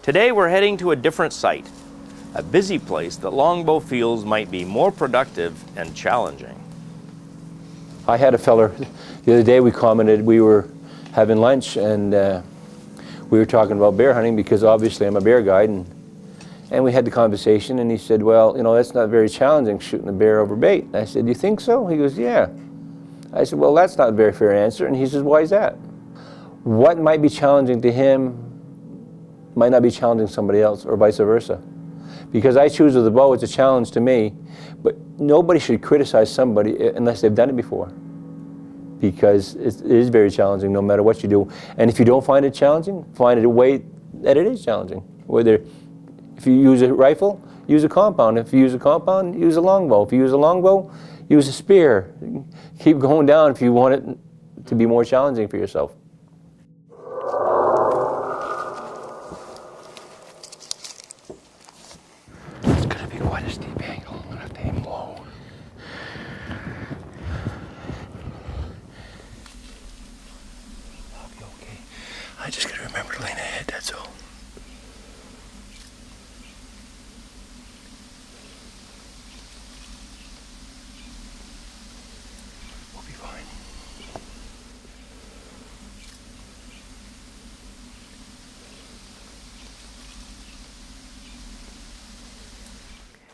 Today we're heading to a different site, a busy place that Longbow feels might be more productive and challenging. I had a feller, the other day we commented, we were having lunch and we were talking about bear hunting because obviously I'm a bear guide, and we had the conversation and he said, well, you know, that's not very challenging shooting a bear over bait. I said, you think so? He goes, yeah. I said, well, that's not a very fair answer. And he says, why is that? What might be challenging to him might not be challenging somebody else, or vice versa. Because I choose with the bow, it's a challenge to me, but nobody should criticize somebody unless they've done it before. Because it is very challenging no matter what you do. And if you don't find it challenging, find a way that it is challenging. Whether if you use a rifle, use a compound. If you use a compound, use a longbow. If you use a longbow, use a spear. Keep going down if you want it to be more challenging for yourself. It's going to be quite a steep angle. I'm going to have to aim low. I'll be okay. I just got to remember to lean ahead, that's all. We'll be fine.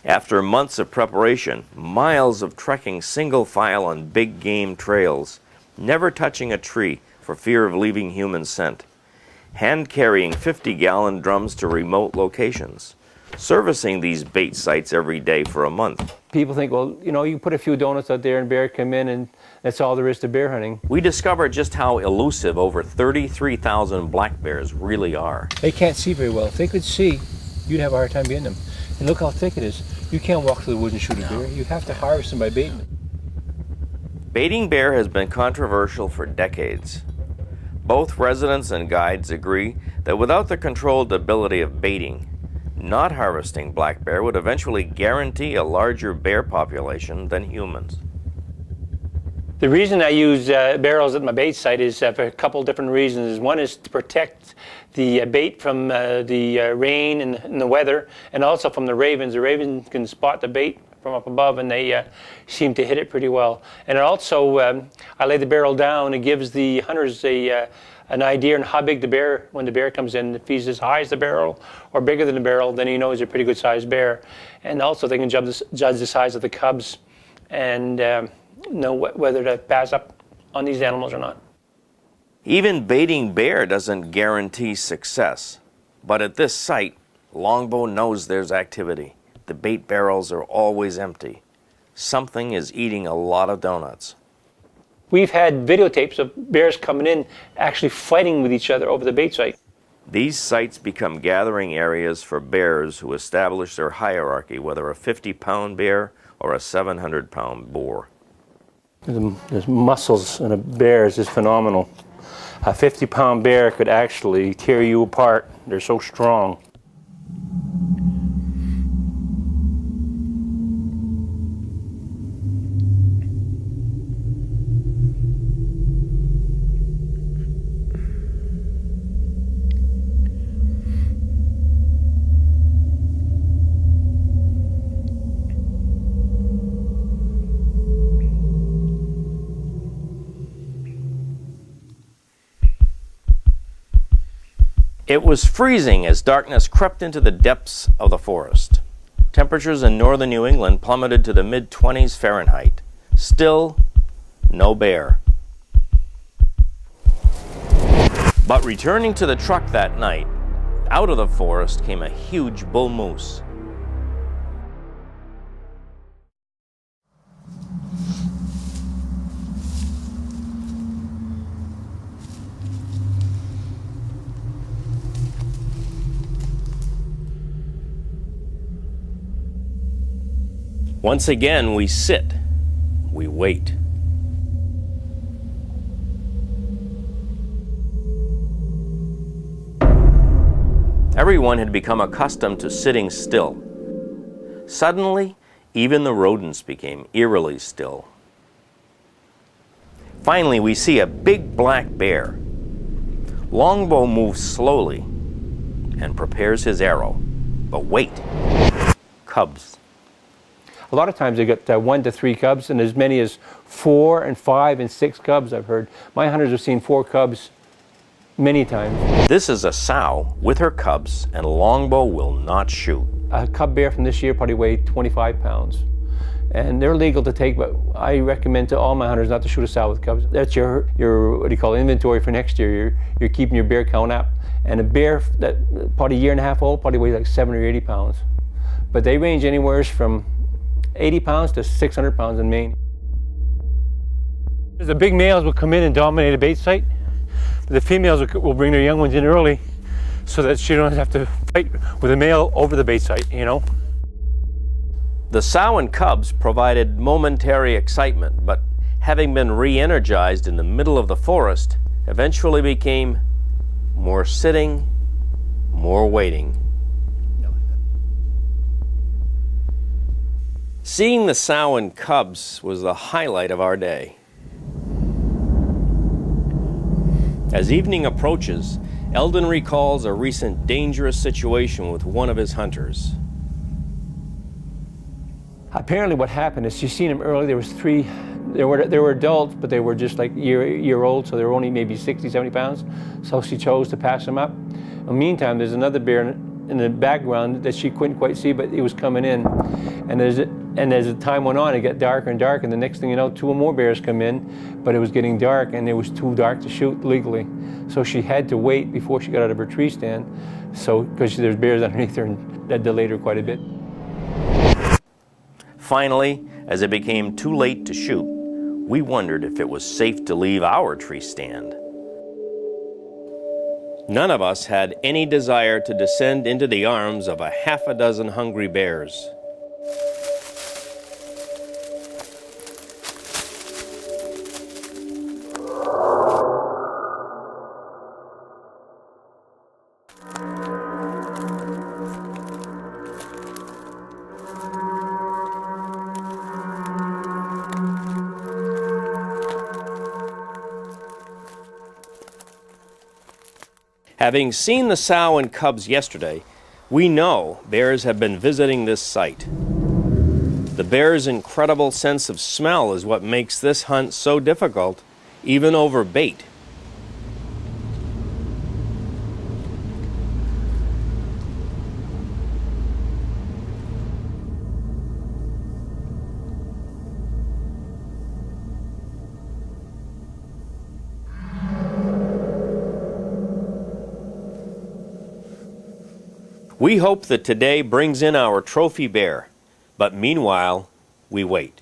After months of preparation, miles of trekking single file on big game trails, never touching a tree for fear of leaving human scent, hand carrying 50-gallon drums to remote locations, servicing these bait sites every day for a month. People think, well, you know, you put a few donuts out there and bear come in and that's all there is to bear hunting. We discovered just how elusive over 33,000 black bears really are. They can't see very well. If they could see, you'd have a hard time getting them. And look how thick it is. You can't walk through the woods and shoot a bear. You have to harvest them by baiting them. Baiting bear has been controversial for decades. Both residents and guides agree that without the controlled ability of baiting, not harvesting black bear would eventually guarantee a larger bear population than humans. The reason I use barrels at my bait site is for a couple different reasons. One is to protect the bait from the rain and the weather, and also from the ravens. The ravens can spot the bait from up above, and they seem to hit it pretty well. And also, I lay the barrel down. It gives the hunters an idea on how big the bear, when the bear comes in. If he's as high as the barrel or bigger than the barrel, then he knows he's a pretty good sized bear. And also, they can judge the size of the cubs and know whether to pass up on these animals or not. Even baiting bear doesn't guarantee success, but at this site, Longbow knows there's activity. The bait barrels are always empty. Something is eating a lot of donuts. We've had videotapes of bears coming in actually fighting with each other over the bait site. These sites become gathering areas for bears who establish their hierarchy, whether a 50-pound bear or a 700-pound boar. There's muscles in a bear is just phenomenal. A 50-pound bear could actually tear you apart. They're so strong. It was freezing as darkness crept into the depths of the forest. Temperatures in northern New England plummeted to the mid-20s Fahrenheit. Still, no bear. But returning to the truck that night, out of the forest came a huge bull moose. Once again, we sit, we wait. Everyone had become accustomed to sitting still. Suddenly, even the rodents became eerily still. Finally, we see a big black bear. Longbow moves slowly, and prepares his arrow. But wait, cubs. A lot of times they get 1 to 3 cubs, and as many as 4 and 5 and 6 cubs I've heard. My hunters have seen 4 cubs many times. This is a sow with her cubs, and Longbow will not shoot. A cub bear from this year probably weighed 25 pounds. And they're legal to take, but I recommend to all my hunters not to shoot a sow with cubs. That's your what do you call it, inventory for next year. You're keeping your bear count up. And a bear that probably a year and a half old probably weighs like 70 or 80 pounds. But they range anywhere from 80 pounds to 600 pounds in Maine. The big males will come in and dominate a bait site. The females will bring their young ones in early so that she don't have to fight with a male over the bait site, you know. The sow and cubs provided momentary excitement, but having been re-energized in the middle of the forest, eventually became more sitting, more waiting. Seeing the sow and cubs was the highlight of our day. As evening approaches, Eldon recalls a recent dangerous situation with one of his hunters. Apparently what happened is she seen him early. There was 3, they were adults, but they were just like year old, so they were only maybe 60, 70 pounds. So she chose to pass them up. In the meantime, there's another bear in the background that she couldn't quite see, but he was coming in. And as the time went on, it got darker and darker, and the next thing you know, 2 more bears come in, but it was getting dark, and it was too dark to shoot legally. So she had to wait before she got out of her tree stand, so because there's bears underneath her, and that delayed her quite a bit. Finally, as it became too late to shoot, we wondered if it was safe to leave our tree stand. None of us had any desire to descend into the arms of a half a dozen hungry bears. Having seen the sow and cubs yesterday, we know bears have been visiting this site. The bear's incredible sense of smell is what makes this hunt so difficult, even over bait. We hope that today brings in our trophy bear, but meanwhile, we wait.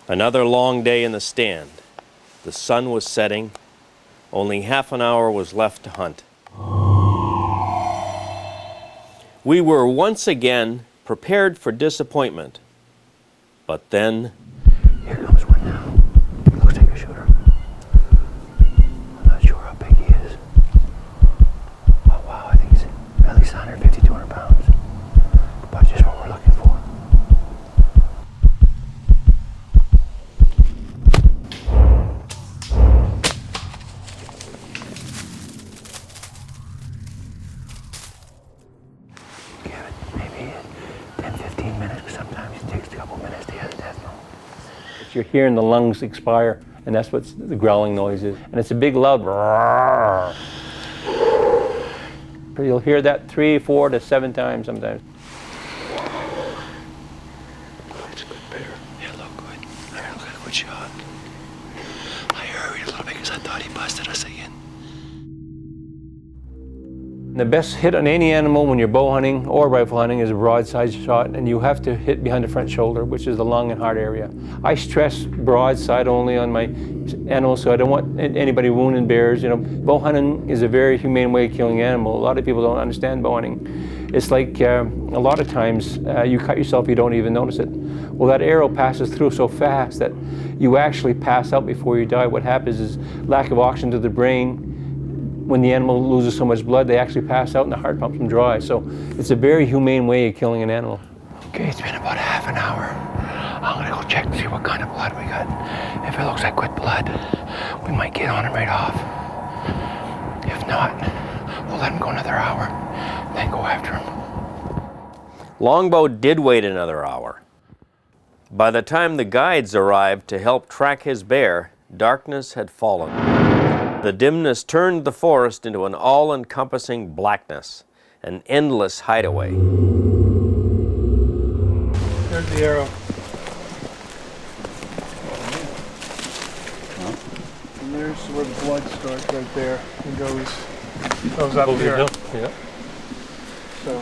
Another long day in the stand. The sun was setting. Only half an hour was left to hunt. We were once again prepared for disappointment. But then... Here comes one now. Looks like a shooter. I'm not sure how big he is. Oh wow, I think he's at least 150, 200 pounds. But just what we're looking for. You're hearing the lungs expire, and that's what the growling noise is. And it's a big loud roar. You'll hear that 3, 4 to 7 times sometimes. It's a good bear. Yeah, look good. I got a good shot. I hurried a little bit because I thought he busted us again. The best hit on any animal when you're bow hunting or rifle hunting is a broadside shot, and you have to hit behind the front shoulder, which is the lung and heart area. I stress broadside only on my animals, so I don't want anybody wounding bears. You know, bow hunting is a very humane way of killing an animal. A lot of people don't understand bow hunting. It's like a lot of times you cut yourself, you don't even notice it. Well, that arrow passes through so fast that you actually pass out before you die. What happens is lack of oxygen to the brain. When the animal loses so much blood, they actually pass out and the heart pumps them dry. So it's a very humane way of killing an animal. Okay, it's been about half an hour. I'm gonna go check and see what kind of blood we got. If it looks like good blood, we might get on it right off. If not, we'll let him go another hour, then go after him. Longbow did wait another hour. By the time the guides arrived to help track his bear, darkness had fallen. The dimness turned the forest into an all-encompassing blackness, an endless hideaway. There's the arrow. And there's where the blood starts right there and goes up here. Yeah. So.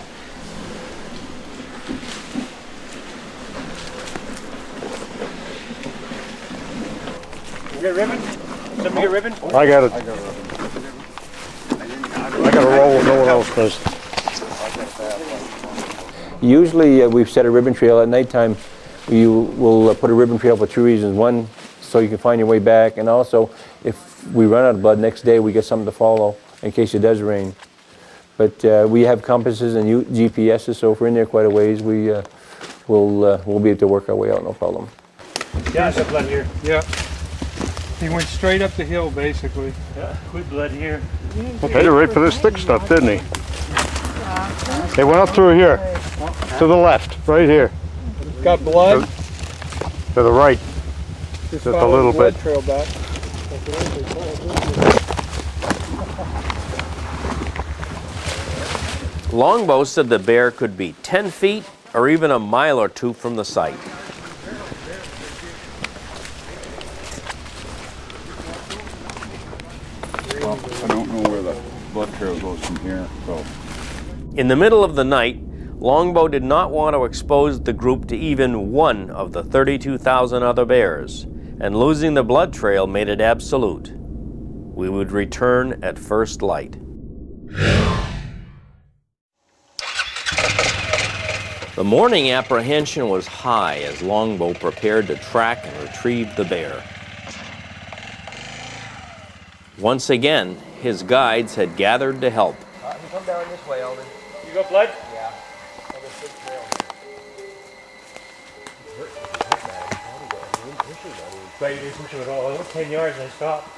You got ribbon? Somebody get ribbon? I got it. I got to roll with no one else does. Usually we've set a ribbon trail at nighttime. You will put a ribbon trail for two reasons. One, so you can find your way back, and also if we run out of blood next day, we get something to follow in case it does rain. But we have compasses and GPSs, so if we're in there quite a ways, we'll be able to work our way out, no problem. Yeah, there's blood here. Yeah. He went straight up the hill, basically. Yeah, good blood here. Well, paid right for this thick stuff, didn't he? He went up through here, to the left, right here. Got blood? To the right, Just a little blood bit. Trail back. Longbow said the bear could be 10 feet or even a mile or two from the site. I don't know where the blood trail goes from here, so. In the middle of the night, Longbow did not want to expose the group to even one of the 32,000 other bears, and losing the blood trail made it absolute. We would return at first light. The morning apprehension was high as Longbow prepared to track and retrieve the bear. Once again, his guides had gathered to help. You come down this way, Eldon. You got blood? Yeah. Right, you didn't push him at all. I went 10 yards and I stopped.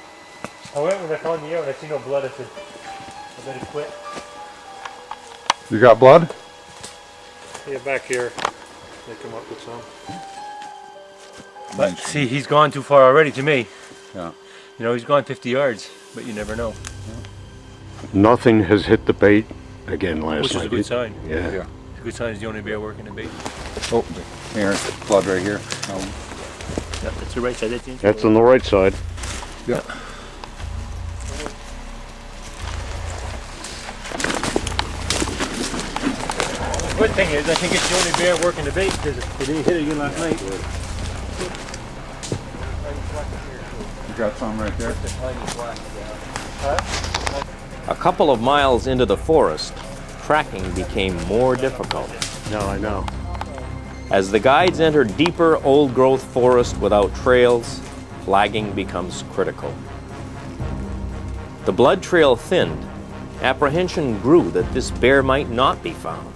I went when I found the arrow and I see no blood. I said, I better quit. You got blood? Yeah, back here. They come up with some. But see, he's gone too far already to me. Yeah. You know, he's gone 50 yards, but you never know. Nothing has hit the bait again last Which night. is a good sign. Yeah. Yeah. It's a good sign he's the only bear working the bait. Oh, here, blood right here. Yeah, that's the right side. That's on the right side. Yeah. The good thing is, I think it's the only bear working the bait because it didn't hit it again last night. You got some right there? A couple of miles into the forest, tracking became more difficult. No, I know. As the guides enter deeper old-growth forest without trails, flagging becomes critical. The blood trail thinned. Apprehension grew that this bear might not be found.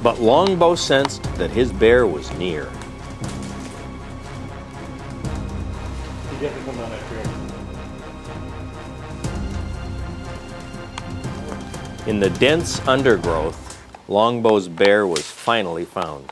But Longbow sensed that his bear was near. He definitely come down that trail. In the dense undergrowth, Longbow's bear was finally found.